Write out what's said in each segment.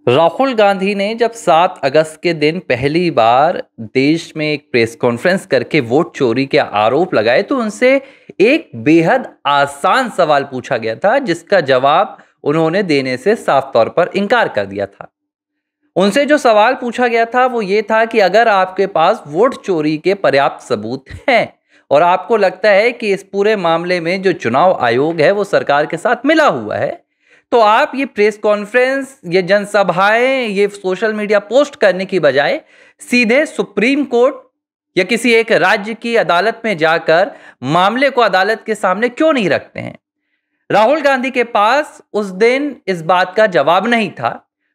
राहुल गांधी ने जब 7 अगस्त के दिन पहली बार देश में एक प्रेस कॉन्फ्रेंस करके वोट चोरी के आरोप लगाए तो उनसे एक बेहद आसान सवाल पूछा गया था, जिसका जवाब उन्होंने देने से साफ तौर पर इनकार कर दिया था। उनसे जो सवाल पूछा गया था वो ये था कि अगर आपके पास वोट चोरी के पर्याप्त सबूत हैं और आपको लगता है कि इस पूरे मामले में जो चुनाव आयोग है वो सरकार के साथ मिला हुआ है, तो आप ये प्रेस कॉन्फ्रेंस, ये जनसभाएं, ये सोशल मीडिया पोस्ट करने की बजाय सीधे सुप्रीम कोर्ट या किसी एक राज्य की अदालत में जाकर मामले को अदालत के सामने क्यों नहीं रखते हैं। राहुल गांधी के पास उस दिन इस बात का जवाब नहीं था,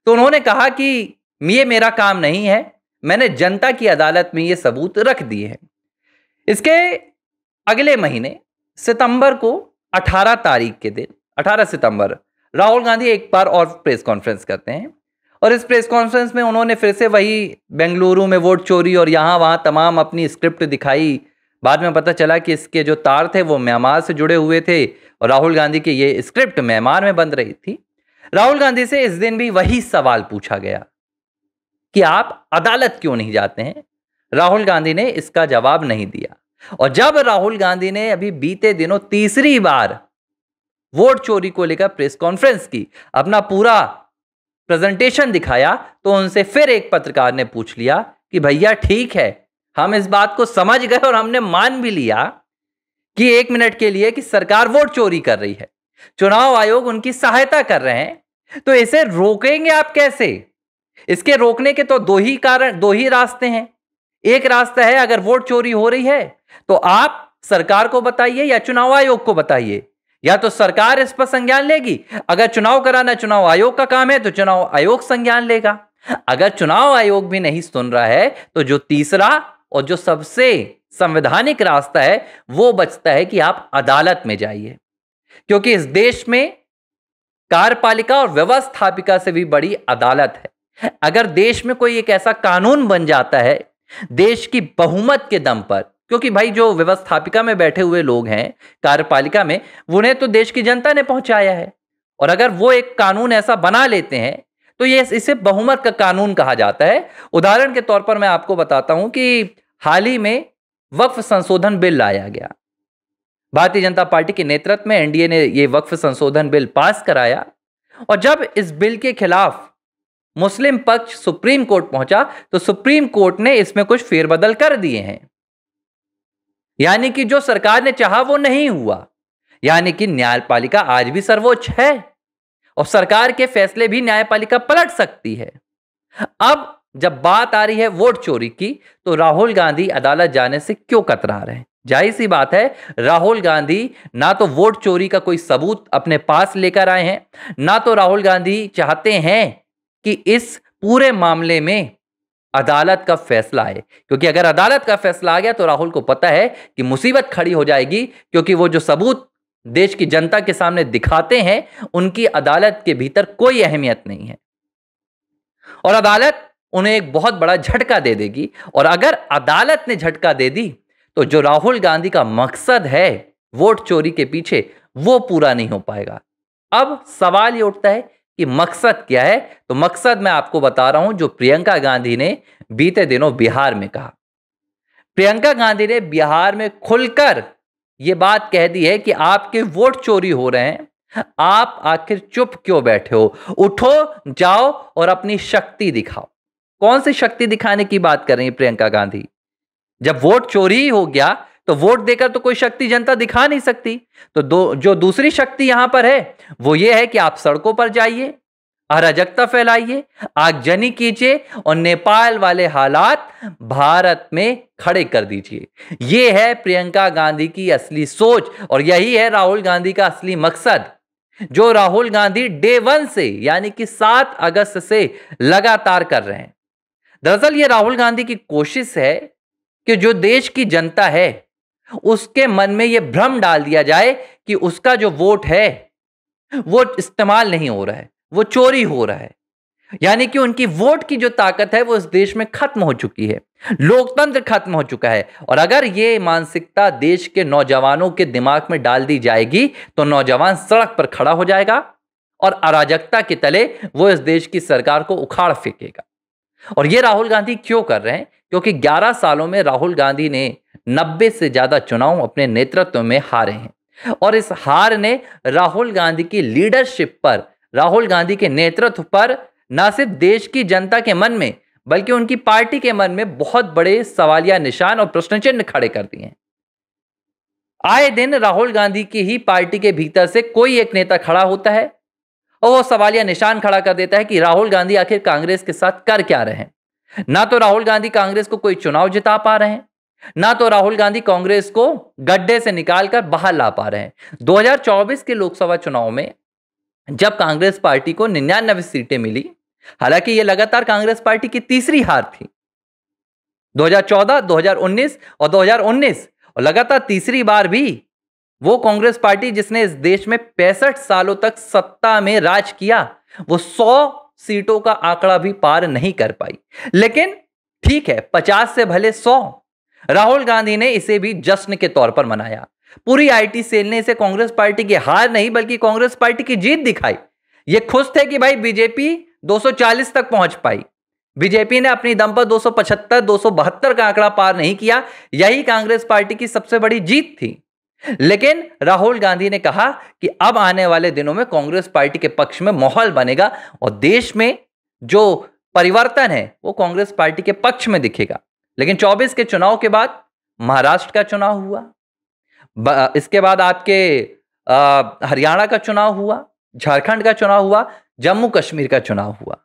तो उन्होंने कहा कि ये मेरा काम नहीं है, मैंने जनता की अदालत में ये सबूत रख दिए हैं। इसके अगले महीने सितंबर को 18 तारीख के दिन 18 सितंबर राहुल गांधी एक बार और प्रेस कॉन्फ्रेंस करते हैं और इस प्रेस कॉन्फ्रेंस में उन्होंने फिर से वही बेंगलुरु में वोट चोरी और यहाँ वहाँ तमाम अपनी स्क्रिप्ट दिखाई। बाद में पता चला कि इसके जो तार थे वो म्यांमार से जुड़े हुए थे और राहुल गांधी की ये स्क्रिप्ट म्यांमार में बन रही थी। राहुल गांधी से इस दिन भी वही सवाल पूछा गया कि आप अदालत क्यों नहीं जाते हैं। राहुल गांधी ने इसका जवाब नहीं दिया और जब राहुल गांधी ने अभी बीते दिनों तीसरी बार वोट चोरी को लेकर प्रेस कॉन्फ्रेंस की, अपना पूरा प्रेजेंटेशन दिखाया, तो उनसे फिर एक पत्रकार ने पूछ लिया कि भैया ठीक है, हम इस बात को समझ गए और हमने मान भी लिया कि 1 मिनट के लिए कि सरकार वोट चोरी कर रही है, चुनाव आयोग उनकी सहायता कर रहे हैं, तो इसे रोकेंगे आप कैसे। इसके रोकने के तो दो ही रास्ते हैं। एक रास्ता है, अगर वोट चोरी हो रही है तो आप सरकार को बताइए या चुनाव आयोग को बताइए, या तो सरकार इस पर संज्ञान लेगी। अगर चुनाव कराना चुनाव आयोग का काम है तो चुनाव आयोग संज्ञान लेगा। अगर चुनाव आयोग भी नहीं सुन रहा है तो जो तीसरा और जो सबसे संवैधानिक रास्ता है वो बचता है कि आप अदालत में जाइए, क्योंकि इस देश में कार्यपालिका और व्यवस्थापिका से भी बड़ी अदालत है। अगर देश में कोई एक ऐसा कानून बन जाता है देश की बहुमत के दम पर, क्योंकि भाई जो व्यवस्थापिका में बैठे हुए लोग हैं कार्यपालिका में, उन्हें तो देश की जनता ने पहुंचाया है, और अगर वो एक कानून ऐसा बना लेते हैं तो ये इसे बहुमत का कानून कहा जाता है। उदाहरण के तौर पर मैं आपको बताता हूं कि हाल ही में वक्फ संशोधन बिल लाया गया। भारतीय जनता पार्टी के नेतृत्व में एनडीए ने ये वक्फ संशोधन बिल पास कराया, और जब इस बिल के खिलाफ मुस्लिम पक्ष सुप्रीम कोर्ट पहुंचा तो सुप्रीम कोर्ट ने इसमें कुछ फेरबदल कर दिए हैं, यानी कि जो सरकार ने चाहा वो नहीं हुआ। यानी कि न्यायपालिका आज भी सर्वोच्च है और सरकार के फैसले भी न्यायपालिका पलट सकती है। अब जब बात आ रही है वोट चोरी की तो राहुल गांधी अदालत जाने से क्यों कतरा रहे हैं। जाहिर सी बात है, राहुल गांधी ना तो वोट चोरी का कोई सबूत अपने पास लेकर आए हैं, ना तो राहुल गांधी चाहते हैं कि इस पूरे मामले में अदालत का फैसला आए, क्योंकि अगर अदालत का फैसला आ गया तो राहुल को पता है कि मुसीबत खड़ी हो जाएगी, क्योंकि वो जो सबूत देश की जनता के सामने दिखाते हैं उनकी अदालत के भीतर कोई अहमियत नहीं है और अदालत उन्हें एक बहुत बड़ा झटका दे देगी। और अगर अदालत ने झटका दे दी तो जो राहुल गांधी का मकसद है वोट चोरी के पीछे वो पूरा नहीं हो पाएगा। अब सवाल ये उठता है कि मकसद क्या है, तो मकसद मैं आपको बता रहा हूं जो प्रियंका गांधी ने बीते दिनों बिहार में कहा। प्रियंका गांधी ने बिहार में खुलकर यह बात कह दी है कि आपके वोट चोरी हो रहे हैं, आप आखिर चुप क्यों बैठे हो, उठो जाओ और अपनी शक्ति दिखाओ। कौन सी शक्ति दिखाने की बात कर रही है प्रियंका गांधी। जब वोट चोरी हो गया तो वोट देकर तो कोई शक्ति जनता दिखा नहीं सकती, तो जो दूसरी शक्ति यहां पर है वो ये है कि आप सड़कों पर जाइए, अराजकता फैलाइए, आगजनी कीजिए और नेपाल वाले हालात भारत में खड़े कर दीजिए। ये है प्रियंका गांधी की असली सोच और यही है राहुल गांधी का असली मकसद, जो राहुल गांधी डे 1 से यानी कि 7 अगस्त से लगातार कर रहे हैं। दरअसल ये राहुल गांधी की कोशिश है कि जो देश की जनता है उसके मन में यह भ्रम डाल दिया जाए कि उसका जो वोट है वो इस्तेमाल नहीं हो रहा है, वो चोरी हो रहा है। यानी कि उनकी वोट की जो ताकत है वो इस देश में खत्म हो चुकी है, लोकतंत्र खत्म हो चुका है। और अगर ये मानसिकता देश के नौजवानों के दिमाग में डाल दी जाएगी तो नौजवान सड़क पर खड़ा हो जाएगा और अराजकता के तले वो इस देश की सरकार को उखाड़ फेंकेगा। और ये राहुल गांधी क्यों कर रहे हैं? क्योंकि 11 सालों में राहुल गांधी ने 90 से ज्यादा चुनाव अपने नेतृत्व में हारे हैं और इस हार ने राहुल गांधी की लीडरशिप पर, राहुल गांधी के नेतृत्व पर न सिर्फ देश की जनता के मन में बल्कि उनकी पार्टी के मन में बहुत बड़े सवालिया निशान और प्रश्न चिन्ह खड़े कर दिए हैं। आए दिन राहुल गांधी की ही पार्टी के भीतर से कोई एक नेता खड़ा होता है और वो सवालिया निशान खड़ा कर देता है कि राहुल गांधी आखिर कांग्रेस के साथ कर क्या रहे हैं। ना तो राहुल गांधी कांग्रेस को कोई चुनाव जिता पा रहे हैं, ना तो राहुल गांधी कांग्रेस को गड्ढे से निकालकर बाहर ला पा रहे हैं। 2024 के लोकसभा चुनाव में जब कांग्रेस पार्टी को 99 सीटें मिली, हालांकि यह लगातार कांग्रेस पार्टी की तीसरी हार थी। 2014, 2019 और 2019 और लगातार तीसरी बार भी वो कांग्रेस पार्टी जिसने इस देश में 65 सालों तक सत्ता में राज किया, वो 100 सीटों का आंकड़ा भी पार नहीं कर पाई। लेकिन ठीक है, 50 से भले 100, राहुल गांधी ने इसे भी जश्न के तौर पर मनाया। पूरी आईटी सेल ने इसे कांग्रेस पार्टी की हार नहीं बल्कि कांग्रेस पार्टी की जीत दिखाई। ये खुश थे कि भाई बीजेपी 240 तक पहुंच पाई। बीजेपी ने अपनी दम पर 275, 272 का आंकड़ा पार नहीं किया। यही कांग्रेस पार्टी की सबसे बड़ी जीत थी। लेकिन राहुल गांधी ने कहा कि अब आने वाले दिनों में कांग्रेस पार्टी के पक्ष में माहौल बनेगा और देश में जो परिवर्तन है वो कांग्रेस पार्टी के पक्ष में दिखेगा। लेकिन 24 के चुनाव के बाद महाराष्ट्र का चुनाव हुआ, इसके बाद आपके हरियाणा का चुनाव हुआ, झारखंड का चुनाव हुआ, जम्मू कश्मीर का चुनाव हुआ।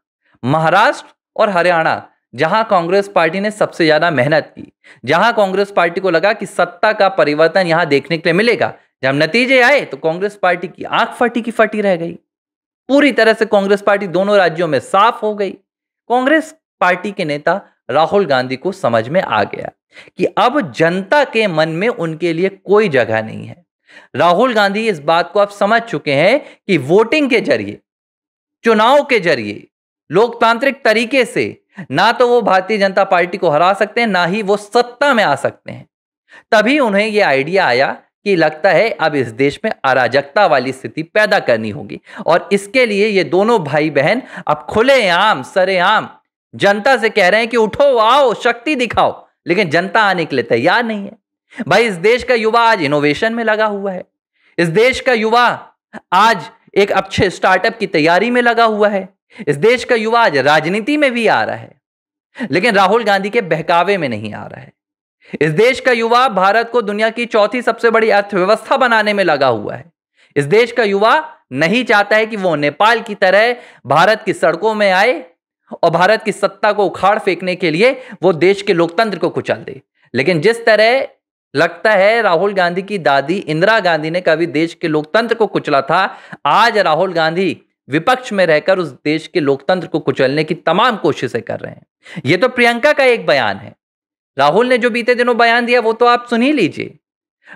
महाराष्ट्र और हरियाणा जहां कांग्रेस पार्टी ने सबसे ज्यादा मेहनत की, जहां कांग्रेस पार्टी को लगा कि सत्ता का परिवर्तन यहां देखने के लिए मिलेगा, जब नतीजे आए तो कांग्रेस पार्टी की आंख फटी की फटी रह गई। पूरी तरह से कांग्रेस पार्टी दोनों राज्यों में साफ हो गई। कांग्रेस पार्टी के नेता राहुल गांधी को समझ में आ गया कि अब जनता के मन में उनके लिए कोई जगह नहीं है। राहुल गांधी इस बात को अब समझ चुके हैं कि वोटिंग के जरिए, चुनाव के जरिए, लोकतांत्रिक तरीके से ना तो वो भारतीय जनता पार्टी को हरा सकते हैं, ना ही वो सत्ता में आ सकते हैं। तभी उन्हें यह आइडिया आया कि लगता है अब इस देश में अराजकता वाली स्थिति पैदा करनी होगी और इसके लिए ये दोनों भाई बहन अब खुलेआम, सरेआम जनता से कह रहे हैं कि उठो, आओ, शक्ति दिखाओ। लेकिन जनता आने के लिए तैयार नहीं है। भाई, इस देश का युवा आज इनोवेशन में लगा हुआ है। इस देश का युवा आज एक अच्छे स्टार्टअप की तैयारी में लगा हुआ है। इस देश का युवा आज राजनीति में भी आ रहा है, लेकिन राहुल गांधी के बहकावे में नहीं आ रहा है। इस देश का युवा भारत को दुनिया की चौथी सबसे बड़ी अर्थव्यवस्था बनाने में लगा हुआ है। इस देश का युवा नहीं चाहता है कि वो नेपाल की तरह भारत की सड़कों में आए और भारत की सत्ता को उखाड़ फेंकने के लिए वो देश के लोकतंत्र को कुचल दे। लेकिन जिस तरह लगता है राहुल गांधी की दादी इंदिरा गांधी ने कभी देश के लोकतंत्र को कुचला था, आज राहुल गांधी विपक्ष में रहकर उस देश के लोकतंत्र को कुचलने की तमाम कोशिशें कर रहे हैं। यह तो प्रियंका का एक बयान है। राहुल ने जो बीते दिनों बयान दिया वो तो आप सुन ही लीजिए।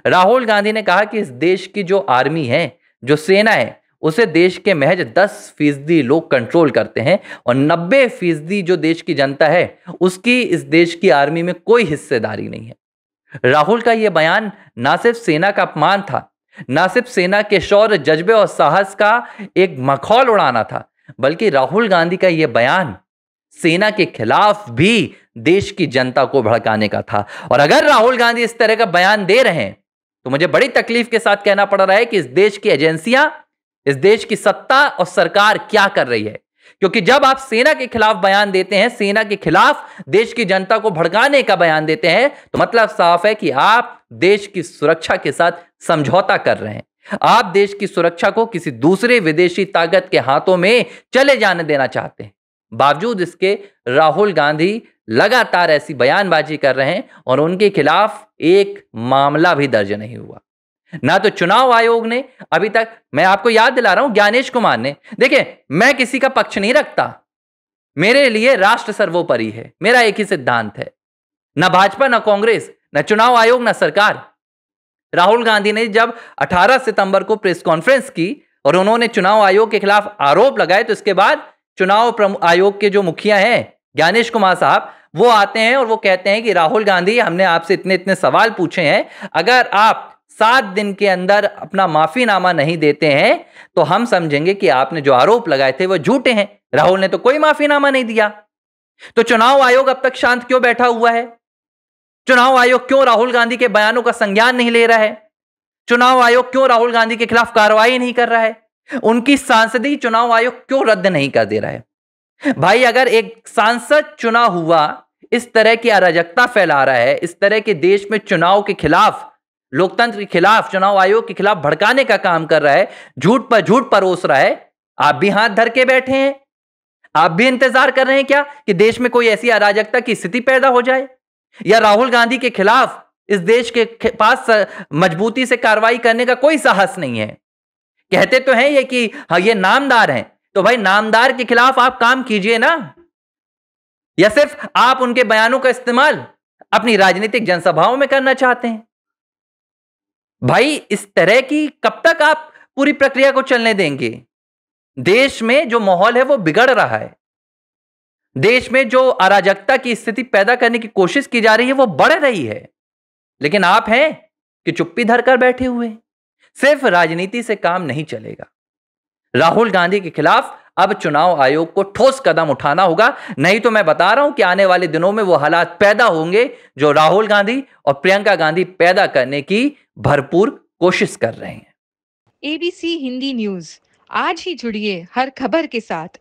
राहुल गांधी ने कहा कि इस देश की जो आर्मी है, जो सेना है, उसे देश के महज 10% लोग कंट्रोल करते हैं और 90% जो देश की जनता है उसकी इस देश की आर्मी में कोई हिस्सेदारी नहीं है। राहुल का यह बयान ना सिर्फ सेना का अपमान था, ना सिर्फ सेना के शौर्य, जज्बे और साहस का एक मखौल उड़ाना था, बल्कि राहुल गांधी का यह बयान सेना के खिलाफ भी देश की जनता को भड़काने का था। और अगर राहुल गांधी इस तरह का बयान दे रहे हैं तो मुझे बड़ी तकलीफ के साथ कहना पड़ रहा है कि इस देश की एजेंसियां, इस देश की सत्ता और सरकार क्या कर रही है। क्योंकि जब आप सेना के खिलाफ बयान देते हैं, सेना के खिलाफ देश की जनता को भड़काने का बयान देते हैं, तो मतलब साफ है कि आप देश की सुरक्षा के साथ समझौता कर रहे हैं। आप देश की सुरक्षा को किसी दूसरे विदेशी ताकत के हाथों में चले जाने देना चाहते हैं। बावजूद इसके राहुल गांधी लगातार ऐसी बयानबाजी कर रहे हैं और उनके खिलाफ एक मामला भी दर्ज नहीं हुआ। ना तो चुनाव आयोग ने अभी तक, मैं आपको याद दिला रहा हूं, ज्ञानेश कुमार ने, देखिए मैं किसी का पक्ष नहीं रखता, मेरे लिए राष्ट्र सर्वोपरि है, मेरा एक ही सिद्धांत है। ना भाजपा, ना कांग्रेस, ना चुनाव आयोग, ना सरकार। राहुल गांधी ने जब 18 सितंबर को प्रेस कॉन्फ्रेंस की और उन्होंने चुनाव आयोग के खिलाफ आरोप लगाए, तो इसके बाद चुनाव आयोग के जो मुखिया हैं ज्ञानेश कुमार साहब, वो आते हैं और वो कहते हैं कि राहुल गांधी, हमने आपसे इतने इतने सवाल पूछे हैं, अगर आप 7 दिन के अंदर अपना माफीनामा नहीं देते हैं तो हम समझेंगे कि आपने जो आरोप लगाए थे वो झूठे हैं। राहुल ने तो कोई माफीनामा नहीं दिया। तो चुनाव आयोग अब तक शांत क्यों बैठा हुआ है? चुनाव आयोग क्यों राहुल गांधी के बयानों का संज्ञान नहीं ले रहा है? चुनाव आयोग क्यों राहुल गांधी के खिलाफ कार्रवाई नहीं कर रहा है? उनकी सांसदीय चुनाव आयोग क्यों रद्द नहीं कर दे रहा है? भाई, अगर एक सांसद चुना हुआ इस तरह की अराजकता फैला रहा है, इस तरह के देश में चुनाव के खिलाफ, लोकतंत्र के खिलाफ, चुनाव आयोग के खिलाफ भड़काने का काम कर रहा है, झूठ पर झूठ परोस रहा है, आप भी हाथ धर के बैठे हैं? आप भी इंतजार कर रहे हैं क्या कि देश में कोई ऐसी अराजकता की स्थिति पैदा हो जाए? या राहुल गांधी के खिलाफ इस देश के पास मजबूती से कार्रवाई करने का कोई साहस नहीं है? कहते तो हैं ये कि हाँ, ये नामदार हैं, तो भाई नामदार के खिलाफ आप काम कीजिए ना। या सिर्फ आप उनके बयानों का इस्तेमाल अपनी राजनीतिक जनसभाओं में करना चाहते हैं? भाई, इस तरह की कब तक आप पूरी प्रक्रिया को चलने देंगे? देश में जो माहौल है वो बिगड़ रहा है। देश में जो अराजकता की स्थिति पैदा करने की कोशिश की जा रही है वो बढ़ रही है। लेकिन आप हैं कि चुप्पी धरकर बैठे हुए हैं। सिर्फ राजनीति से काम नहीं चलेगा। राहुल गांधी के खिलाफ अब चुनाव आयोग को ठोस कदम उठाना होगा, नहीं तो मैं बता रहा हूं कि आने वाले दिनों में वो हालात पैदा होंगे जो राहुल गांधी और प्रियंका गांधी पैदा करने की भरपूर कोशिश कर रहे हैं। एबीसी हिंदी न्यूज, आज ही जुड़िए हर खबर के साथ